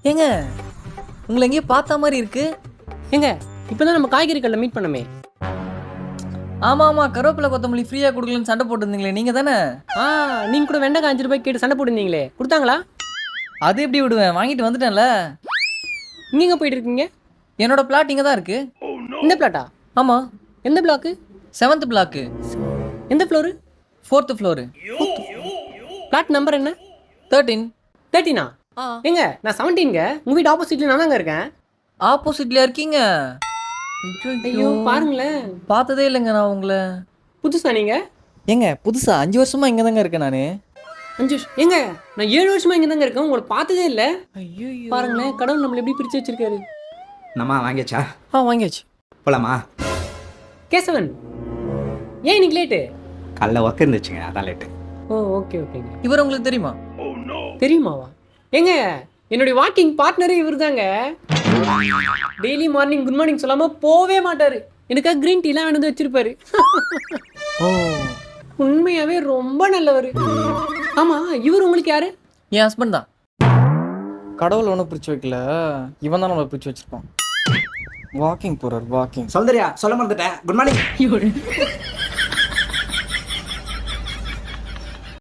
ஏங்க உங்களை எங்கேயோ பார்த்த மாதிரி இருக்கு. ஏங்க இப்போதான் நம்ம காய்கறி கடையில் மீட் பண்ணமே. ஆமா ஆமா, கருவேப்பிலை கொத்தமல்லி ஃப்ரீயா கொடுக்கலன்னு சண்டை போட்டுருந்தீங்களே, நீங்க தானே? நீங்கள் கூட வெண்டைக்காய் 5 ரூபாய்க்கு கேட்டு சண்டை போட்டுருந்தீங்களே, கொடுத்தாங்களா? அது எப்படி விடுவேன், வாங்கிட்டு வந்துட்டேன்ல. இங்கே போயிட்டு இருக்கீங்க? என்னோட பிளாட் இங்கே தான் இருக்கு. இந்த பிளாட்டா? ஆமா. எந்த பிளாக்கு? 7th block. எந்த floor? 4th floor. Flat number என்ன? 13. 13ஆ? ஏங்க நான் 17ங்க. உங்கள் வீட்டு ஆப்போசிட்ல நான் தாங்க இருக்கேன். ஆப்போசிட்ல இருக்கீங்க? ஐயோ பாருங்களேன், பார்த்ததே இல்லைங்க நான் உங்களை. புதுசா நீங்க? ஏங்க புதுசா 5 வருஷமா இங்கே தாங்க இருக்கேன் நான். 5 வருஷம்? ஏங்க நான் 7 வருஷமா இங்கே தாங்க இருக்கேன், உங்களை பார்த்ததே இல்லை. ஐயோ பாருங்களேன், கடவுள் நம்மளை எப்படி பிரித்து வச்சிருக்காரு. நம்ம வாங்கியாச்சா? வாங்கியாச்சு. போலாமா? கேசவன் ஏன் இன்னைக்கு லேட்டு? காலைல ஒர்க் இருந்துச்சுங்க, அதான் லேட்டு. ஓ ஓகே ஓகேங்க. இவர் உங்களுக்கு தெரியுமா? தெரியுமாவா? ஏங்க என்னுடைய வாக்கிங் பார்ட்னரே இவர் தாங்க. டெய்லி மார்னிங் குட் மார்னிங் சொல்லாமல் போவே மாட்டார். எனக்காக க்ரீன் டீலாம் வந்து வச்சிருப்பாரு. ஓ, உண்மையாகவே ரொம்ப நல்லவர். ஆமாம், இவர் உங்களுக்கு யாரு? என் ஹஸ்பண்ட் தான். கடவுள் ஒன்றும் பிரிச்சு வைக்கல, இவன் தான் நம்மளை பிரிச்சு வச்சிருப்பான். வாக்கிங் போறார், வாக்கிங். சொல்றியா? சொல்ல மறந்துட்டேன். Good morning.